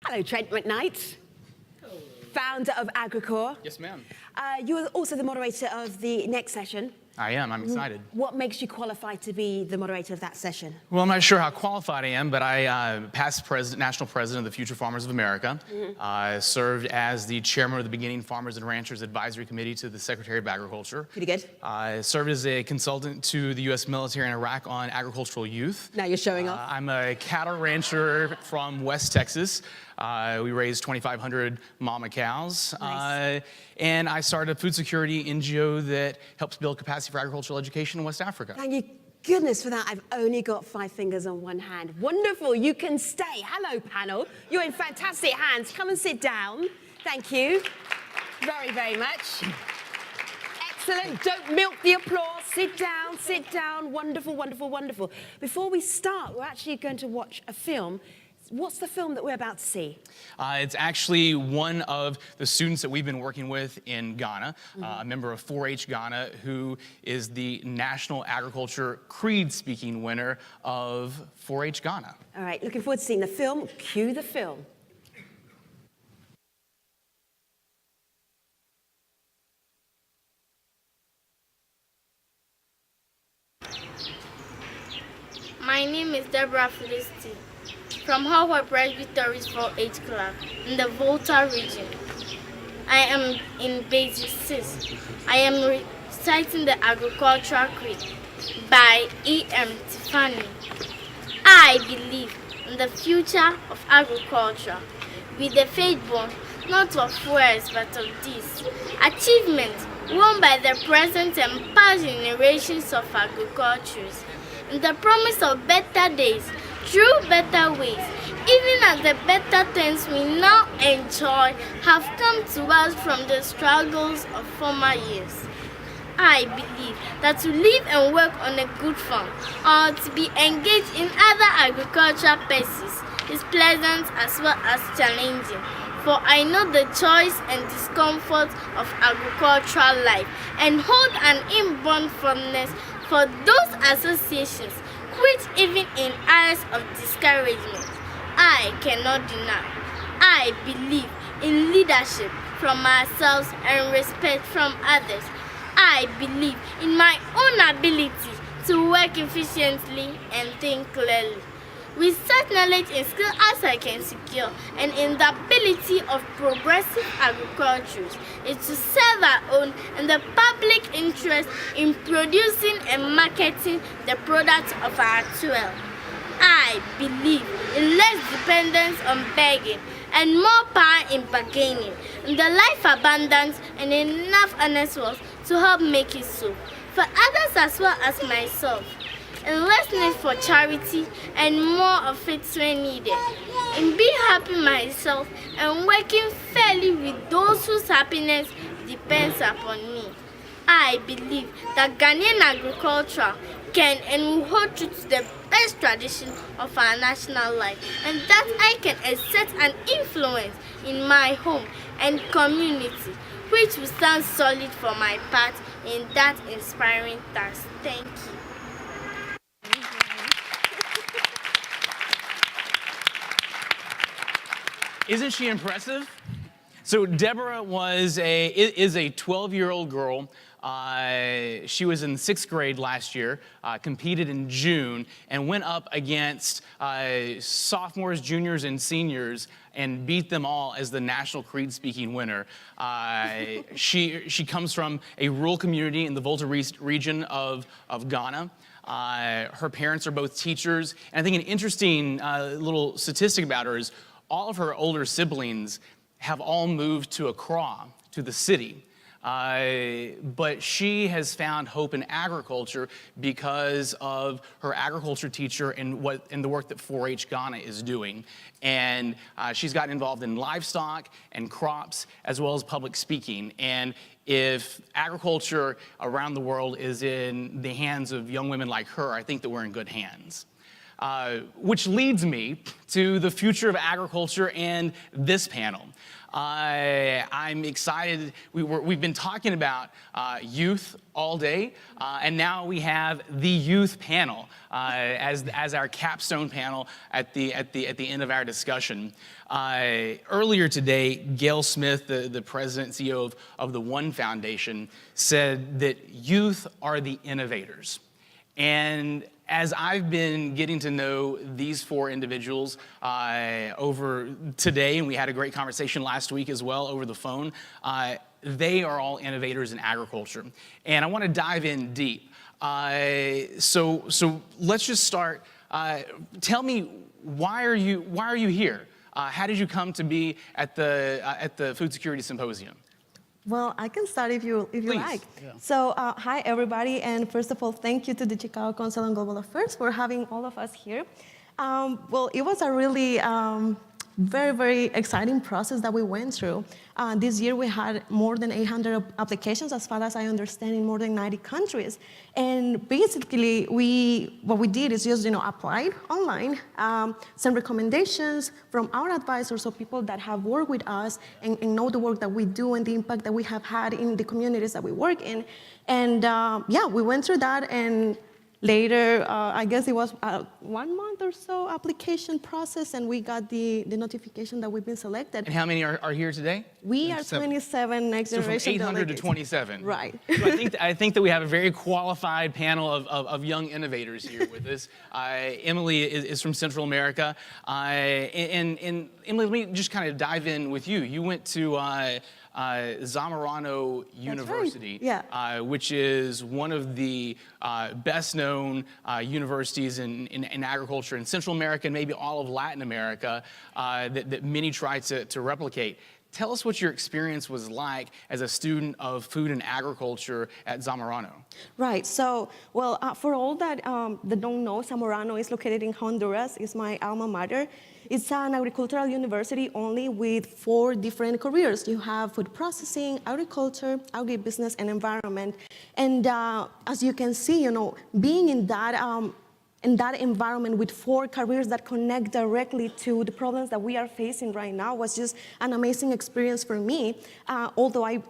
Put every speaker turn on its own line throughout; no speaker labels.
Hello, Trent McKnight, founder of AgriCorps.
Yes, ma'am.
You are also the moderator of the next session.
I am. I'm excited.
What makes you qualified to be the moderator of that session?
Well, I'm not sure how qualified I am, but I past national president of the Future Farmers of America. Served as the chairman of the Beginning Farmers and Ranchers Advisory Committee to the Secretary of Agriculture.
Pretty good.
Served as a consultant to the U.S. military in Iraq on agricultural youth.
Now you're showing off.
I'm a cattle rancher from West Texas. We raised 2,500 mama cows.
Nice.
And I started a food security NGO that helps build capacity for agricultural education in West Africa.
Thank you goodness for that. I've only got 5 fingers on one hand. Wonderful, you can stay. Hello, panel. You're in fantastic hands. Come and sit down. Thank you very, very much. Excellent, don't milk the applause. Sit down, sit down. Wonderful, wonderful, wonderful. Before we start, we're actually going to watch a film. What's the film that we're about to see?
It's actually one of the students that we've been working with in Ghana, a member of 4-H Ghana, who is the National Agriculture Creed-speaking winner of 4-H Ghana.
All right, looking forward to seeing the film. Cue the film.
My name is Deborah Felicity from Howard Presbytery's 4-H Club in the Volta region. I am in Basic 6. I am reciting the Agricultural Creed by E.M. Tiffany. I believe in the future of agriculture with the faith born not of words but of deeds. Achievements won by the present and past generations of agriculturists. In the promise of better days, through better ways, even as the better things we now enjoy have come to us from the struggles of former years. I believe that to live and work on a good farm or to be engaged in other agricultural pursuits is pleasant as well as challenging, for I know the joys and discomforts of agricultural life and hold an inborn fondness for those associations which, even in hours of discouragement, I cannot deny. I believe in leadership from ourselves and respect from others. I believe in my own ability to work efficiently and think clearly. With such knowledge and skill as I can secure, and in the ability of progressive agriculturists, is to serve our own and the public interest in producing and marketing the products of our soil. I believe in less dependence on begging and more power in bargaining, in the life abundance and enough honest wealth to help make it so, for others as well as myself. And less need for charity and more of it when needed. In being happy myself and working fairly with those whose happiness depends upon me. I believe that Ghanaian agriculture can and will hold true to the best tradition of our national life, and that I can exert an influence in my home and community, which will stand solid for my part in that inspiring task. Thank you.
Isn't she impressive? So Deborah is a 12-year-old girl. She was in 6th grade last year, competed in June, and went up against sophomores, juniors, and seniors and beat them all as the National Creed-speaking winner. She comes from a rural community in the Volta region of Ghana. Her parents are both teachers, and I think an interesting little statistic about her is all of her older siblings have all moved to Accra, to the city. But she has found hope in agriculture because of her agriculture teacher and the work that 4-H Ghana is doing. And she's gotten involved in livestock and crops as well as public speaking. And if agriculture around the world is in the hands of young women like her, I think that we're in good hands. which leads me to the future of agriculture and this panel. I'm excited. We've been talking about youth all day, and now we have the youth panel as our capstone panel at the end of our discussion. Earlier today, Gail Smith, the president and CEO of the One Foundation, said that youth are the innovators. And as I've been getting to know these four individuals over today, and we had a great conversation last week as well over the phone, they are all innovators in agriculture. And I want to dive in deep. So let's just start. Tell me, why are you here? How did you come to be at the Food Security Symposium?
Well, I can start if you like.
Yeah.
So, hi everybody, and first of all, thank you to the Chicago Council on Global Affairs for having all of us here. Well, it was a really very, very exciting process that we went through. This year we had more than 800 applications, as far as I understand, in more than 90 countries. And basically, what we did is just applied online, some recommendations from our advisors, or people that have worked with us and know the work that we do and the impact that we have had in the communities that we work in. And yeah, we went through that, and later, I guess it was 1 month or so application process, and we got the notification that we've been selected.
And how many are here today?
We are 27 next generation
So from 800
delegates.
to 27.
Right.
So I think that we have a very qualified panel of young innovators here with us. Emely is from Central America. And Emely, let me just kind of dive in with you. You went to Zamorano University,
Yeah.
Which is one of the best-known universities in agriculture in Central America and maybe all of Latin America that many try to replicate. Tell us what your experience was like as a student of food and agriculture at Zamorano.
Right. So, well, for all that don't know, Zamorano is located in Honduras. It's my alma mater. It's an agricultural university only with 4 different careers. You have food processing, agriculture, agribusiness, and environment. And as you can see, being in that environment with 4 careers that connect directly to the problems that we are facing right now was just an amazing experience for me. Although I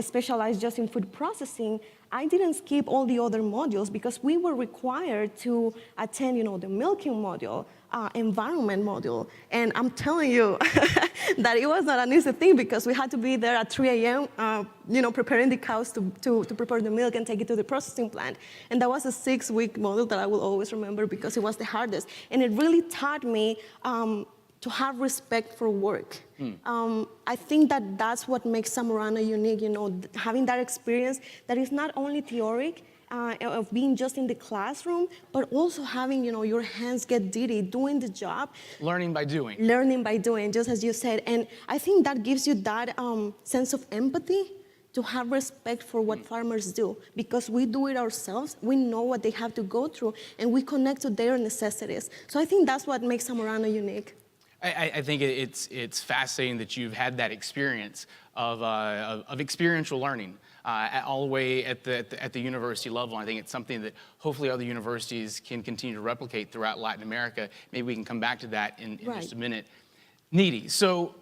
specialize just in food processing, I didn't skip all the other modules because we were required to attend, the milking module, environment module. And I'm telling you that it was not an easy thing because we had to be there at 3 a.m., preparing the cows to prepare the milk and take it to the processing plant. And that was a 6-week module that I will always remember because it was the hardest. And it really taught me to have respect for work. I think that that's what makes Zamorano unique, having that experience that is not only theoric, of being just in the classroom, but also having, your hands get dirty, doing the job.
Learning by doing.
Learning by doing, just as you said. And I think that gives you that sense of empathy to have respect for what farmers do, because we do it ourselves, we know what they have to go through, and we connect to their necessities. So I think that's what makes Zamorano unique.
I think it's fascinating that you've had that experience of experiential learning all the way at the university level. I think it's something that hopefully other universities can continue to replicate throughout Latin America. Maybe we can come back to that in just a minute. Neeti, so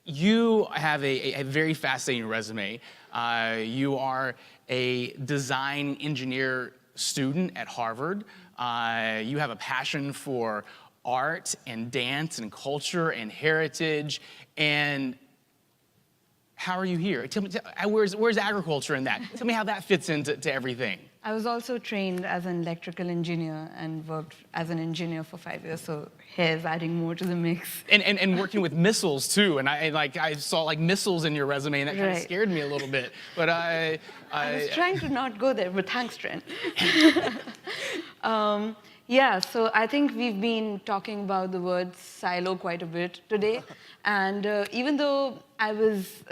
you have a very fascinating resume. You are a design engineer student at Harvard. You have a passion for art and dance and culture and heritage. And how are you here? Tell me, where's agriculture in that? Tell me how that fits into everything.
I was also trained as an electrical engineer and worked as an engineer for 5 years, so here's adding more to the mix.
And working with missiles too, and I saw like missiles in your resume, and that kind of scared me a little bit. But I
was trying to not go there, but thanks, Trent. Yeah, so I think we've been talking about the word silo quite a bit today, and even though I was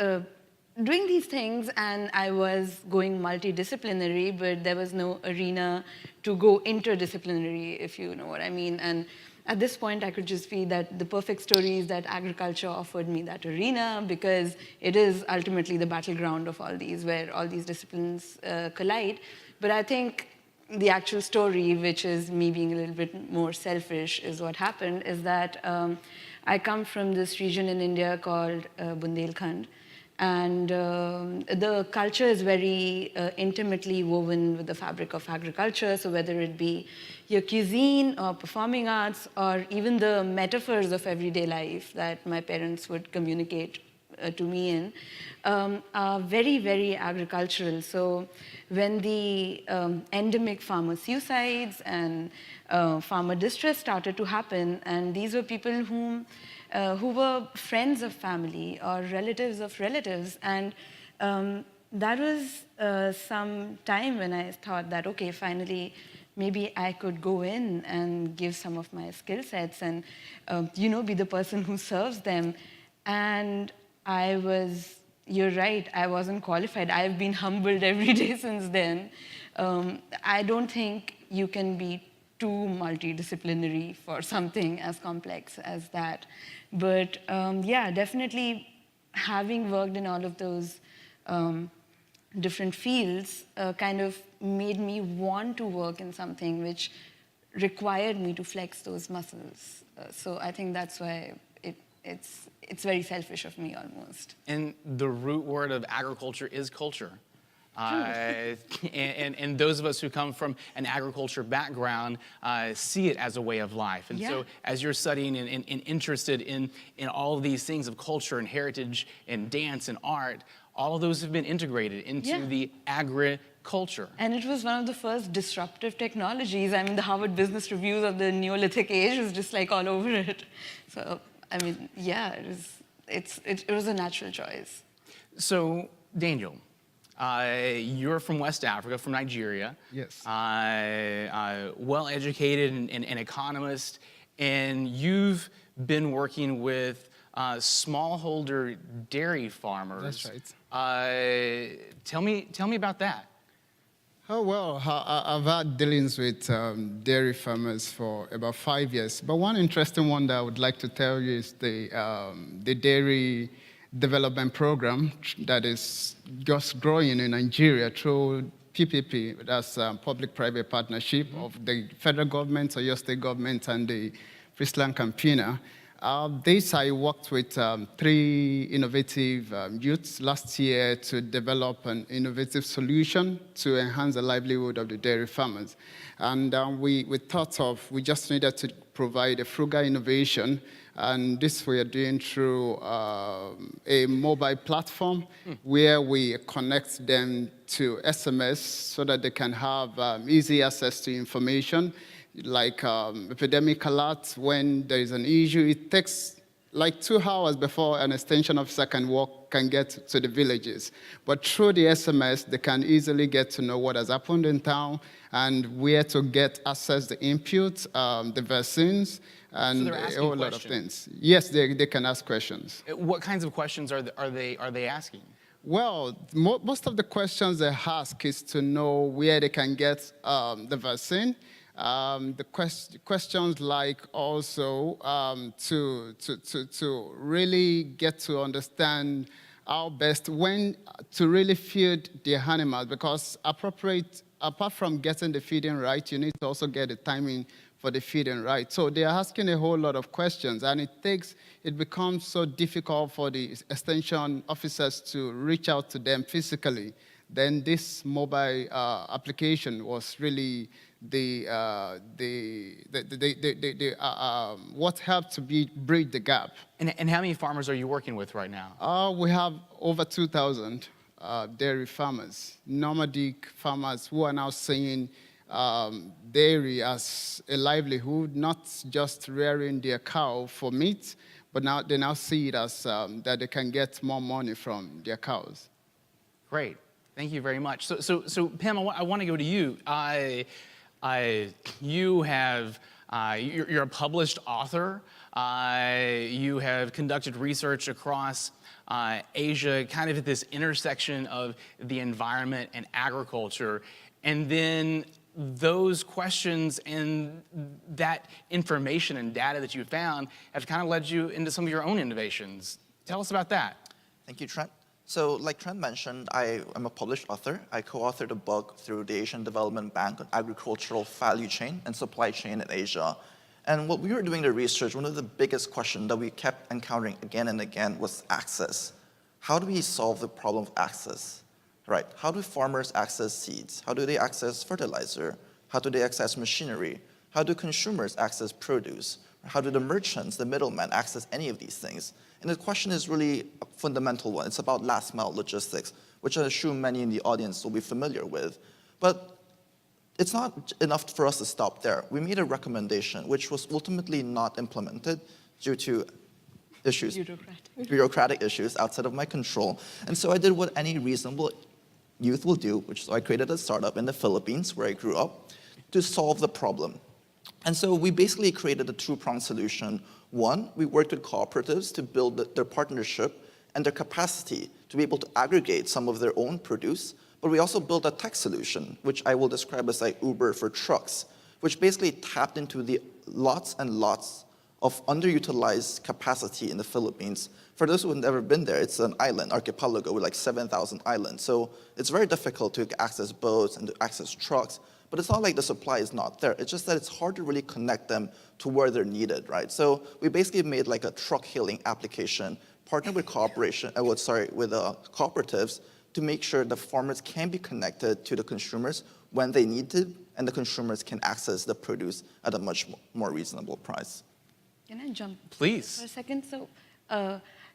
doing these things and I was going multidisciplinary, but there was no arena to go interdisciplinary, if you know what I mean. And at this point, I could just see that the perfect story is that agriculture offered me that arena, because it is ultimately the battleground of all these, where all these disciplines collide. But I think the actual story, which is me being a little bit more selfish, is what happened, is that I come from this region in India called Bundelkhand. And the culture is very intimately woven with the fabric of agriculture. So whether it be your cuisine or performing arts or even the metaphors of everyday life that my parents would communicate to me in are very, very agricultural. So when the endemic farmer suicides and farmer distress started to happen, and these were people who were friends of family or relatives of relatives. And that was some time when I thought that, okay, finally, maybe I could go in and give some of my skill sets and, be the person who serves them. And you're right, I wasn't qualified. I've been humbled every day since then. I don't think you can be too multidisciplinary for something as complex as that. But yeah, definitely having worked in all of those different fields kind of made me want to work in something which required me to flex those muscles. So I think that's why it's very selfish of me almost.
And the root word of agriculture is culture. And those of us who come from an agriculture background see it as a way of life. And so as you're studying and interested in all of these things of culture and heritage and dance and art, all of those have been integrated into the agriculture.
And it was one of the first disruptive technologies. I mean, the Harvard Business Reviews of the Neolithic age was just like all over it. So, I mean, yeah, it was a natural choice.
So, Daniel, you're from West Africa, from Nigeria.
Yes.
Well-educated and an economist, and you've been working with smallholder dairy farmers.
That's right.
Tell me about that.
Oh, well, I've had dealings with dairy farmers for about 5 years. But one interesting one that I would like to tell you is the dairy development program that is just growing in Nigeria through PPP, that's public-private partnership of the federal government, or your state government, and the Free Campaigner. This I worked with 3 innovative youths last year to develop an innovative solution to enhance the livelihood of the dairy farmers. And we thought we just needed to provide a frugal innovation, and this we are doing through a mobile platform where we connect them to SMS so that they can have easy access to information, like epidemic alerts. When there is an issue, it takes like 2 hours before an extension officer can get to the villages. But through the SMS, they can easily get to know what has happened in town and where to get access the inputs, the vaccines, and a whole lot of things. Yes, they can ask questions.
What kinds of questions are they asking?
Well, most of the questions they ask is to know where they can get the vaccine. The questions like also to really get to understand how best when to really feed the animals, because apart from getting the feeding right, you need to also get the timing for the feeding right. So they are asking a whole lot of questions, and it becomes so difficult for the extension officers to reach out to them physically. Then this mobile application was really what helped to bridge the gap.
And how many farmers are you working with right now?
We have over 2,000 dairy farmers, nomadic farmers who are now seeing dairy as a livelihood, not just rearing their cow for meat, but now they see it as that they can get more money from their cows.
Great, thank you very much. So Pam, I want to go to you. You're a published author. You have conducted research across Asia, kind of at this intersection of the environment and agriculture. And then those questions and that information and data that you found have kind of led you into some of your own innovations. Tell us about that.
Thank you, Trent. So like Trent mentioned, I am a published author. I co-authored a book through the Asian Development Bank on agricultural value chain and supply chain in Asia. And what we were doing the research, one of the biggest questions that we kept encountering again and again was access. How do we solve the problem of access? Right, how do farmers access seeds? How do they access fertilizer? How do they access machinery? How do consumers access produce? How do the merchants, the middlemen, access any of these things? And the question is really a fundamental one. It's about last mile logistics, which I assume many in the audience will be familiar with. But it's not enough for us to stop there. We made a recommendation, which was ultimately not implemented due to issues, bureaucratic issues outside of my control. And so I did what any reasonable youth will do, which is I created a startup in the Philippines, where I grew up, to solve the problem. And so we basically created a two-pronged solution. One, we worked with cooperatives to build their partnership and their capacity to be able to aggregate some of their own produce, but we also built a tech solution, which I will describe as like Uber for trucks, which basically tapped into the lots and lots of underutilized capacity in the Philippines. For those who have never been there, it's an island, archipelago, with like 7,000 islands. So it's very difficult to access boats and to access trucks. But it's not like the supply is not there. It's just that it's hard to really connect them to where they're needed, right? So we basically made like a truck hailing application, partnered with cooperatives to make sure the farmers can be connected to the consumers when they need to, and the consumers can access the produce at a much more reasonable price.
Can I jump
Please.
for a second? So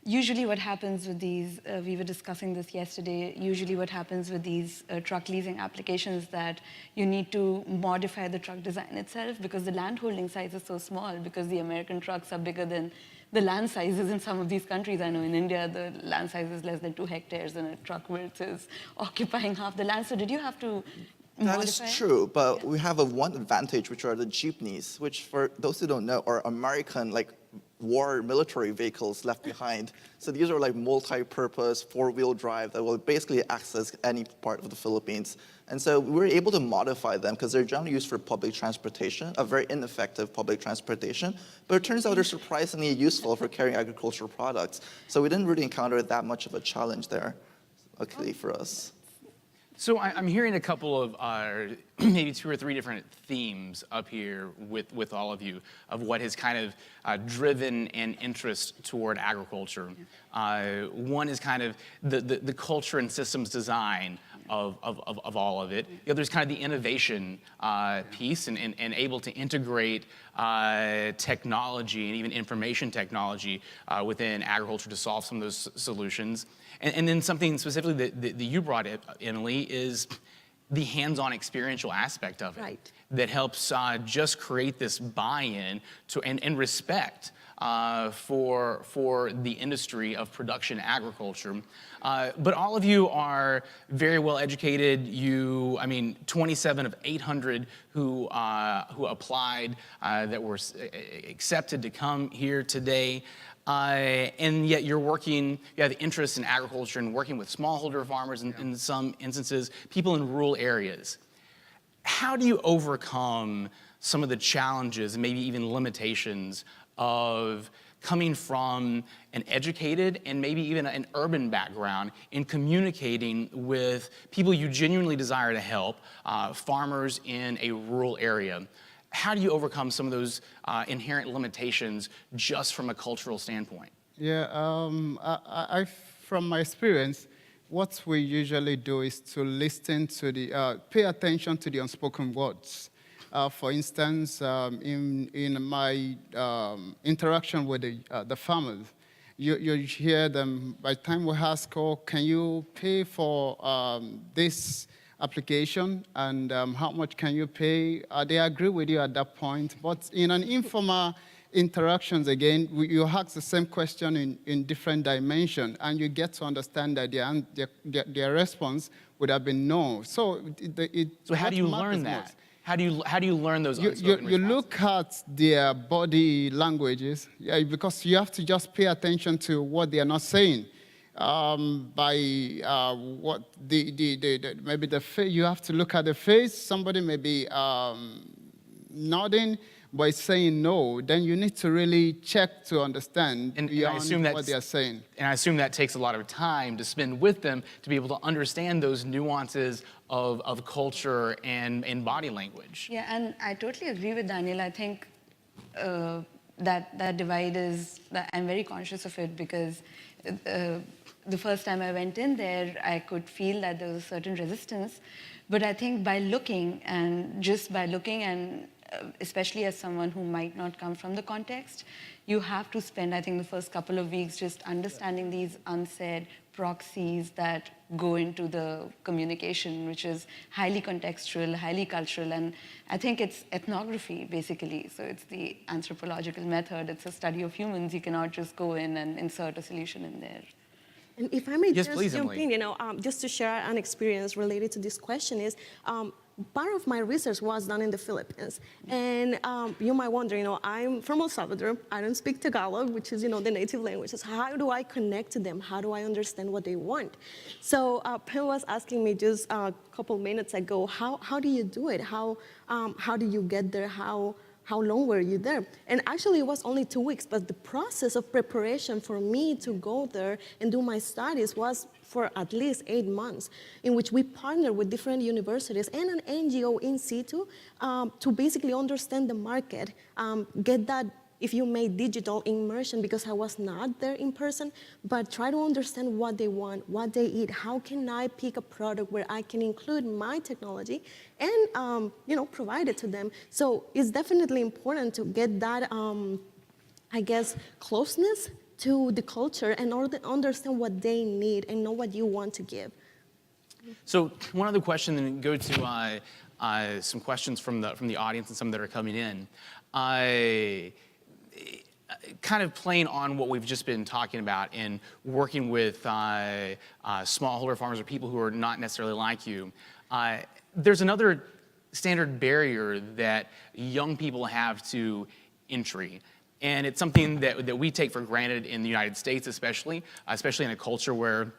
usually what happens with these, we were discussing this yesterday, usually what happens with these truck leasing applications is that you need to modify the truck design itself because the land holding size is so small, because the American trucks are bigger than the land sizes in some of these countries. I know in India, the land size is less than 2 hectares and a truck width is occupying half the land. So did you have to
That is true, but we have one advantage, which are the jeepneys, which for those who don't know are American war military vehicles left behind. So these are like multi-purpose, 4-wheel drive that will basically access any part of the Philippines. And so we were able to modify them because they're generally used for public transportation, a very ineffective public transportation. But it turns out they're surprisingly useful for carrying agricultural products. So we didn't really encounter that much of a challenge there, luckily for us.
So I'm hearing a couple of maybe 2 or 3 different themes up here with all of you of what has kind of driven an interest toward agriculture. One is kind of the culture and systems design of all of it. The other is kind of the innovation piece and able to integrate technology and even information technology within agriculture to solve some of those solutions. And then something specifically that you brought up, Emely, is the hands-on experiential aspect of it.
Right.
That helps just create this buy-in to and respect for the industry of production agriculture. But all of you are very well educated. 27 of 800 who applied that were accepted to come here today. And yet you have interest in agriculture and working with smallholder farmers in some instances, people in rural areas. How do you overcome some of the challenges and maybe even limitations of coming from an educated and maybe even an urban background in communicating with people you genuinely desire to help, farmers in a rural area? How do you overcome some of those inherent limitations just from a cultural standpoint?
Yeah, from my experience, what we usually do is to listen to pay attention to the unspoken words. For instance, in my interaction with the farmers, you hear them, by the time we ask, oh, can you pay for this application, and how much can you pay? They agree with you at that point. But in an informal interactions, again, you ask the same question in different dimensions, and you get to understand that their response would have been no. So
how do you learn that? How do you learn those unspoken
you look at their body languages, because you have to just pay attention to what they are not saying. By what maybe the face, you have to look at the face. Somebody may be nodding, by saying no, then you need to really check to understand
And I
beyond
assume
what they are saying.
And I assume that takes a lot of time to spend with them to be able to understand those nuances of culture and body language.
Yeah, and I totally agree with Daniel. I think that divide is, I'm very conscious of it because the first time I went in there, I could feel that there was a certain resistance. But I think by looking and especially as someone who might not come from the context, you have to spend, I think, the first couple of weeks just understanding these unsaid proxies that go into the communication, which is highly contextual, highly cultural, and I think it's ethnography, basically. So it's the anthropological method. It's a study of humans. You cannot just go in and insert a solution in there.
And if I may
Yes,
just
please,
jump
Emely.
in, just to share an experience related to this question is, part of my research was done in the Philippines. And you might wonder, I'm from El Salvador. I don't speak Tagalog, which is, the native language. So how do I connect to them? How do I understand what they want? So Pen was asking me just a couple minutes ago, how do you do it? How do you get there? How long were you there? And actually, it was only 2 weeks, but the process of preparation for me to go there and do my studies was for at least 8 months, in which we partnered with different universities and an NGO in situ to basically understand the market, get that, if you may, digital immersion, because I was not there in person, but try to understand what they want, what they eat, how can I pick a product where I can include my technology and provide it to them. So it's definitely important to get that, closeness to the culture and understand what they need and know what you want to give.
So one other question, then go to some questions from the audience and some that are coming in. Kind of playing on what we've just been talking about in working with smallholder farmers or people who are not necessarily like you, there's another standard barrier that young people have to entry. And it's something that we take for granted in the United States, especially in a culture where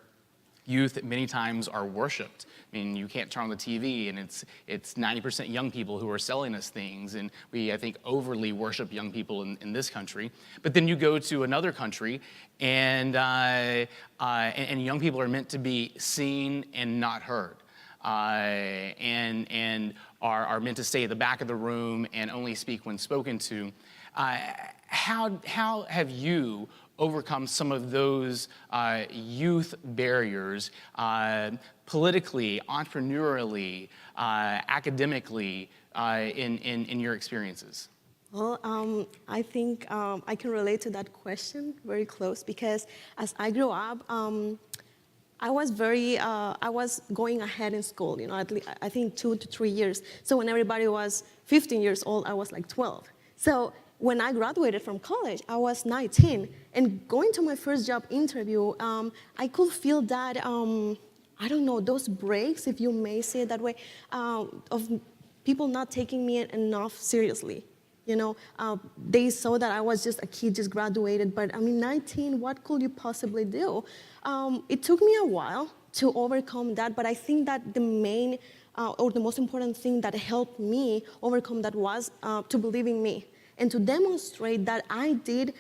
youth many times are worshipped. I mean, you can't turn on the TV and it's 90% young people who are selling us things, and we, I think, overly worship young people in this country. But then you go to another country and young people are meant to be seen and not heard. And are meant to stay at the back of the room and only speak when spoken to. How have you overcome some of those youth barriers politically, entrepreneurially, academically in your experiences?
Well, I think I can relate to that question very close because as I grew up, I was going ahead in school, at least, I think 2 to 3 years. So when everybody was 15 years old, I was like 12. So when I graduated from college, I was 19. And going to my first job interview, I could feel that, I don't know, those breaks, if you may say it that way, of people not taking me enough seriously. They saw that I was just a kid, just graduated, but 19, what could you possibly do? It took me a while to overcome that, but I think that the main or the most important thing that helped me overcome that was to believe in me and to demonstrate that I did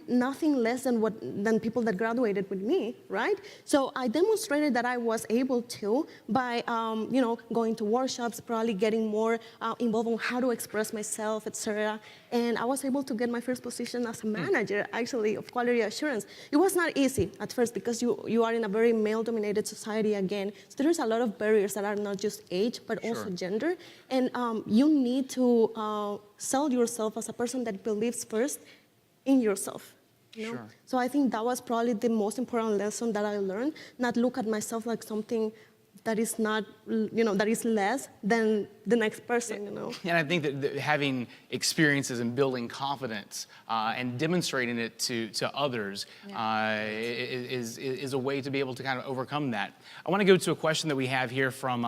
nothing less than people that graduated with me, right? So I demonstrated that I was able to by, going to workshops, probably getting more involved in how to express myself, etc. And I was able to get my first position as a manager, actually, of quality assurance. It was not easy at first because you are in a very male-dominated society again. So there's a lot of barriers that are not just age, but also gender. And you need to sell yourself as a person that believes first in yourself.
Sure.
So I think that was probably the most important lesson that I learned, not look at myself like something that is not, that is less than the next person,
And I think that having experiences and building confidence and demonstrating it to others is a way to be able to kind of overcome that. I want to go to a question that we have here from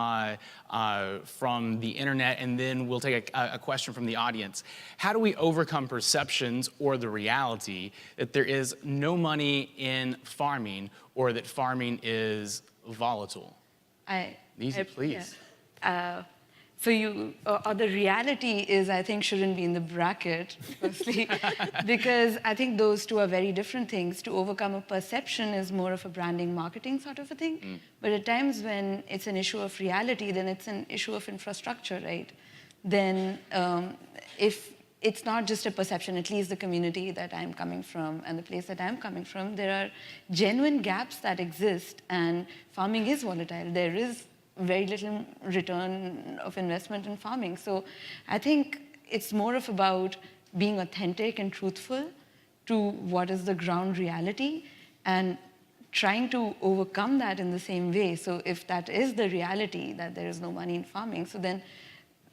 the internet, and then we'll take a question from the audience. How do we overcome perceptions or the reality that there is no money in farming or that farming is volatile? Neeti, please.
Yeah. So or the reality is, I think, shouldn't be in the bracket, firstly, because I think those two are very different things. To overcome a perception is more of a branding, marketing sort of a thing. But at times when it's an issue of reality, then it's an issue of infrastructure, right? Then if it's not just a perception, at least the community that I'm coming from and the place that I'm coming from, there are genuine gaps that exist, and farming is volatile. There is very little return of investment in farming. So I think it's more of about being authentic and truthful to what is the ground reality and trying to overcome that in the same way. So if that is the reality, that there is no money in farming, so then,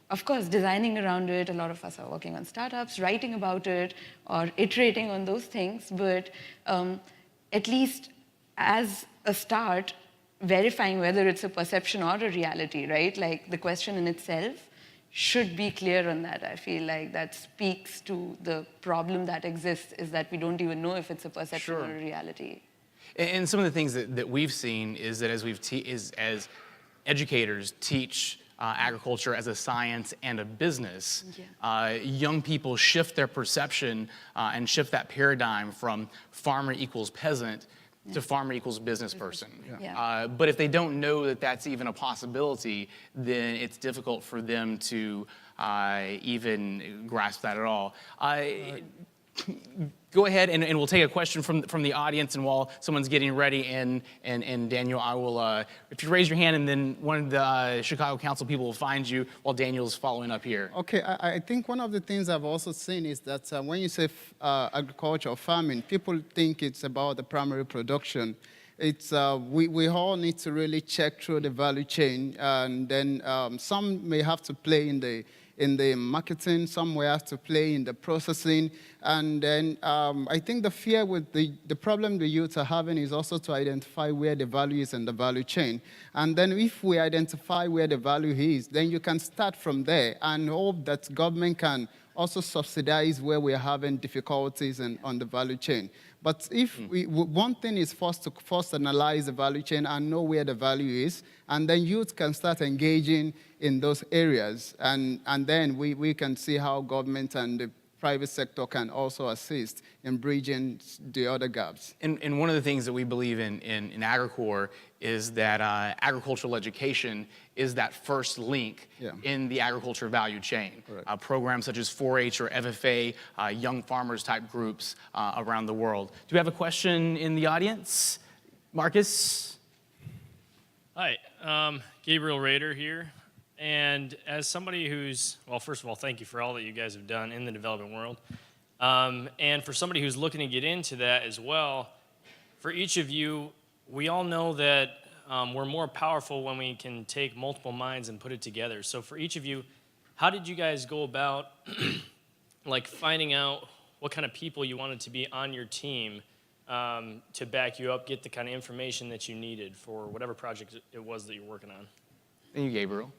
of course, designing around it, a lot of us are working on startups, writing about it, or iterating on those things, but at least as a start, verifying whether it's a perception or a reality, right? Like the question in itself should be clear on that. I feel like that speaks to the problem that exists, is that we don't even know if it's a perception or a reality.
And some of the things that we've seen is that as as educators teach agriculture as a science and a business, young people shift their perception and shift that paradigm from farmer equals peasant to farmer equals business person. But if they don't know that that's even a possibility, then it's difficult for them to even grasp that at all. Go ahead and we'll take a question from the audience, and while someone's getting ready, and Daniel, I will, if you raise your hand, and then one of the Chicago Council people will find you while Daniel's following up here.
Okay, I think one of the things I've also seen is that when you say agriculture or farming, people think it's about the primary production. It's, we all need to really check through the value chain, and then some may have to play in the marketing, some may have to play in the processing, and then I think the fear with the problem the youth are having is also to identify where the value is in the value chain. And then if we identify where the value is, then you can start from there and hope that government can also subsidize where we're having difficulties on the value chain. But if one thing is first analyze the value chain and know where the value is, and then youth can start engaging in those areas, and then we can see how government and the private sector can also assist in bridging the other gaps.
And one of the things that we believe in AgriCorps is that agricultural education is that first link in the agriculture value chain. Programs such as 4-H or FFA, young farmers type groups around the world. Do we have a question in the audience? Marcus?
Hi, Gabriel Rader here. And as somebody who's, well, first of all, thank you for all that you guys have done in the development world. And for somebody who's looking to get into that as well, for each of you, we all know that we're more powerful when we can take multiple minds and put it together. So for each of you, how did you guys go about like finding out what kind of people you wanted to be on your team to back you up, get the kind of information that you needed for whatever project it was that you're working on?
Thank you, Gabriel.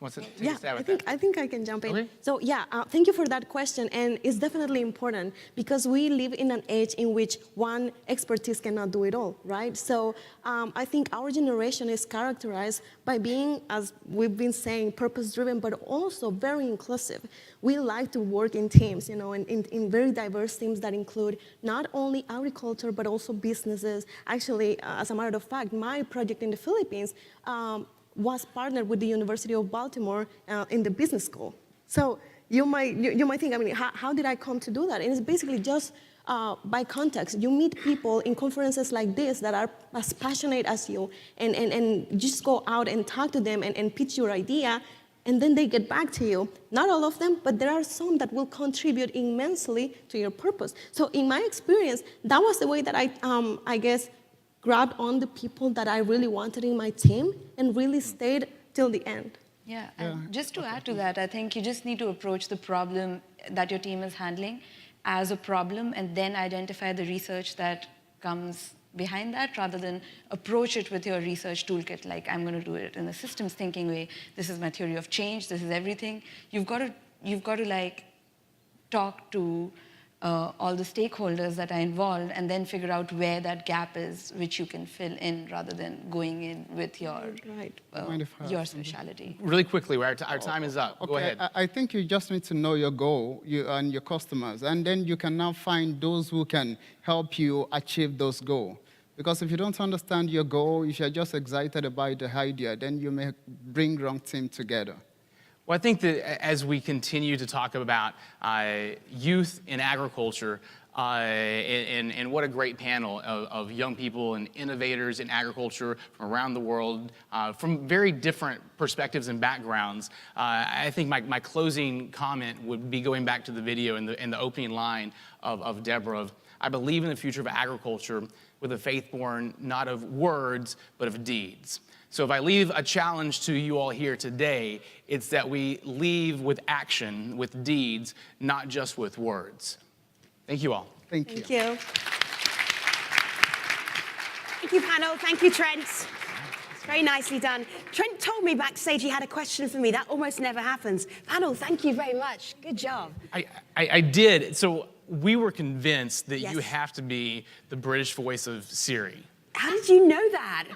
Wants to take a stab at
I think I can jump in.
Okay.
So thank you for that question, and it's definitely important because we live in an age in which one expertise cannot do it all, right? So I think our generation is characterized by being, as we've been saying, purpose-driven, but also very inclusive. We like to work in teams, you know, in very diverse teams that include not only agriculture, but also businesses. Actually, as a matter of fact, my project in the Philippines was partnered with the University of Baltimore in the business school. So you might think, I mean, how did I come to do that? And it's basically just by context. You meet people in conferences like this that are as passionate as you, and just go out and talk to them and pitch your idea, and then they get back to you. Not all of them, but there are some that will contribute immensely to your purpose. So in my experience, that was the way that I guess, grabbed on the people that I really wanted in my team and really stayed till the end.
Yeah, and just to add to that, I think you just need to approach the problem that your team is handling as a problem and then identify the research that comes behind that rather than approach it with your research toolkit, like I'm going to do it in a systems thinking way. This is my theory of change, this is everything. You've got to like talk to all the stakeholders that are involved, and then figure out where that gap is, which you can fill in rather than going in with your, your specialty.
Really quickly, our time is up.
Okay,
Go ahead.
I think you just need to know your goal and your customers, and then you can now find those who can help you achieve those goals. Because if you don't understand your goal, if you're just excited about the idea, then you may bring wrong team together.
Well, I think that as we continue to talk about youth in agriculture, and what a great panel of young people and innovators in agriculture from around the world, from very different perspectives and backgrounds. I think my closing comment would be going back to the video and the opening line of Deborah of, I believe in the future of agriculture with a faith born not of words, but of deeds. So if I leave a challenge to you all here today, it's that we leave with action, with deeds, not just with words. Thank you all.
Thank you.
Thank you. Thank you, panel. Thank you, Trent. It's very nicely done. Trent told me backstage he had a question for me. That almost never happens. Panel, thank you very much. Good job.
I did. So we were convinced that
Yes.
you have to be the British voice of Siri.
How did you know that?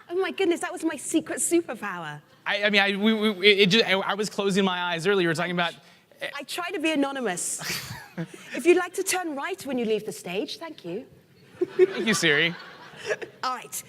Oh my goodness, that was my secret superpower.
I was closing my eyes earlier. We were talking about.
I try to be anonymous. If you'd like to turn right when you leave the stage, thank you.
Thank you, Siri.
All right.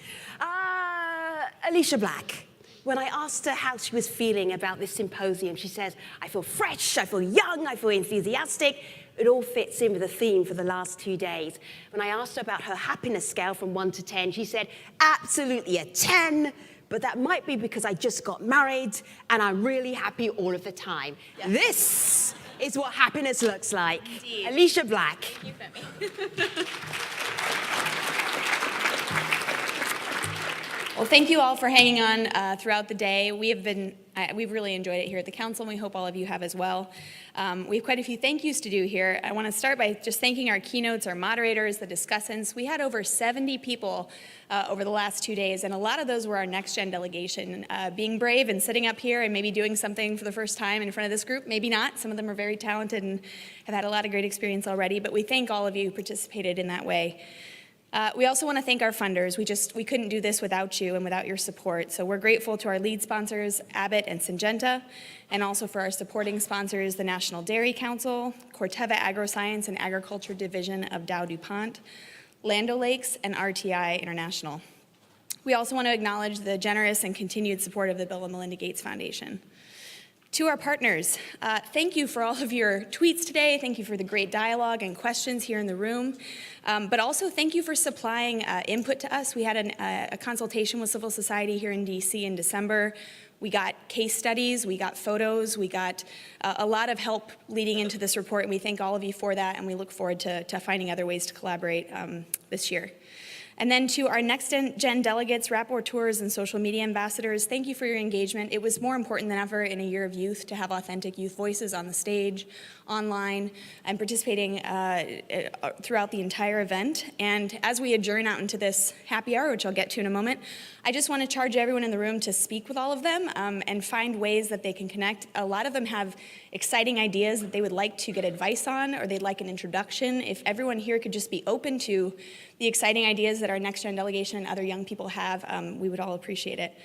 Alicia Black. When I asked her how she was feeling about this symposium, she says, I feel fresh, I feel young, I feel enthusiastic. It all fits in with the theme for the last 2 days. When I asked her about her happiness scale from 1 to 10, she said, absolutely a 10, but that might be because I just got married and I'm really happy all of the time. Yes. This is what happiness looks like. Indeed. Alicia Black.
Thank you, Femi. Well, thank you all for hanging on throughout the day. We've really enjoyed it here at the council, and we hope all of you have as well. We have quite a few thank yous to do here. I want to start by just thanking our keynotes, our moderators, the discussants. We had over 70 people over the last 2 days, and a lot of those were our next-gen delegation. Being brave and sitting up here and maybe doing something for the first time in front of this group, maybe not. Some of them are very talented and have had a lot of great experience already, but we thank all of you who participated in that way. We also want to thank our funders. We couldn't do this without you and without your support. So we're grateful to our lead sponsors, Abbott and Syngenta, and also for our supporting sponsors, the National Dairy Council, Corteva Agroscience and Agriculture Division of Dow DuPont, Land O'Lakes, and RTI International. We also want to acknowledge the generous and continued support of the Bill and Melinda Gates Foundation. To our partners, thank you for all of your tweets today. Thank you for the great dialogue and questions here in the room. But also thank you for supplying input to us. We had a consultation with civil society here in DC in December. We got case studies, we got photos, we got a lot of help leading into this report, and we thank all of you for that, and we look forward to finding other ways to collaborate this year. And then to our next-gen delegates, rapporteurs, and social media ambassadors, thank you for your engagement. It was more important than ever in a year of youth to have authentic youth voices on the stage, online, and participating throughout the entire event. And as we adjourn out into this happy hour, which I'll get to in a moment, I just want to charge everyone in the room to speak with all of them and find ways that they can connect. A lot of them have exciting ideas that they would like to get advice on, or they'd like an introduction. If everyone here could just be open to the exciting ideas that our next-gen delegation and other young people have, we would all appreciate it.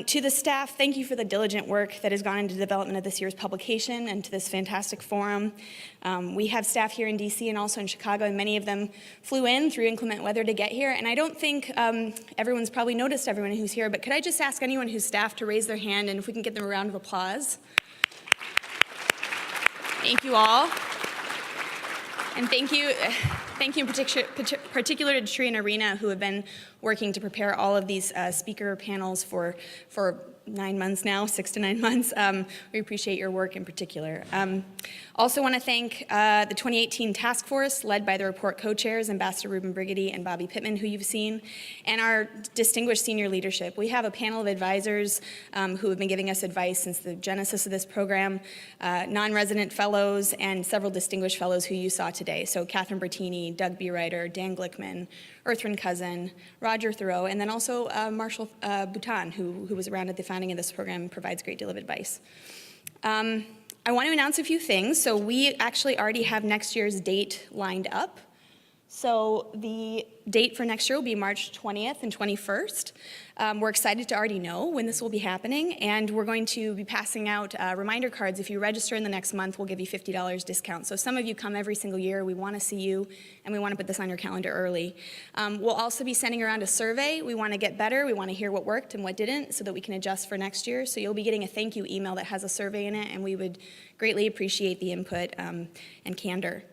To the staff, thank you for the diligent work that has gone into the development of this year's publication and to this fantastic forum. We have staff here in DC and also in Chicago, and many of them flew in through inclement weather to get here. And I don't think everyone's probably noticed everyone who's here, but could I just ask anyone who's staff to raise their hand, and if we can get them a round of applause. Thank you all. And thank you in particular to Tree and Arena, who have been working to prepare all of these speaker panels for 9 months now, 6 to 9 months. We appreciate your work in particular. Also want to thank the 2018 task force led by the report co-chairs, Ambassador Ruben Brigady and Bobby Pittman, who you've seen, and our distinguished senior leadership. We have a panel of advisors who have been giving us advice since the genesis of this program, non-resident fellows, and several distinguished fellows who you saw today. So Catherine Bertini, Doug B. Ryder, Dan Glickman, Earthrin Cousin, Roger Thoreau, and then also Marshall Bhutan, who was around at the founding of this program and provides a great deal of advice. I want to announce a few things. So we actually already have next year's date lined up. So the date for next year will be March 20th and 21st. We're excited to already know when this will be happening, and we're going to be passing out reminder cards. If you register in the next month, we'll give you $50 discount. So some of you come every single year. We want to see you, and we want to put this on your calendar early. We'll also be sending around a survey. We want to get better. We want to hear what worked and what didn't so that we can adjust for next year. So you'll be getting a thank you email that has a survey in it, and we would greatly appreciate the input and candor.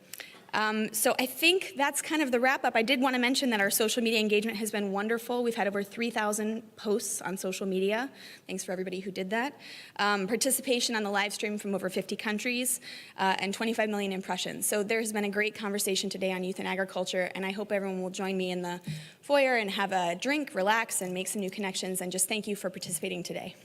So I think that's kind of the wrap up. I did want to mention that our social media engagement has been wonderful. We've had over 3,000 posts on social media. Thanks for everybody who did that. Participation on the live stream from over 50 countries and 25 million impressions. So there's been a great conversation today on youth and agriculture, and I hope everyone will join me in the foyer and have a drink, relax, and make some new connections. And just thank you for participating today.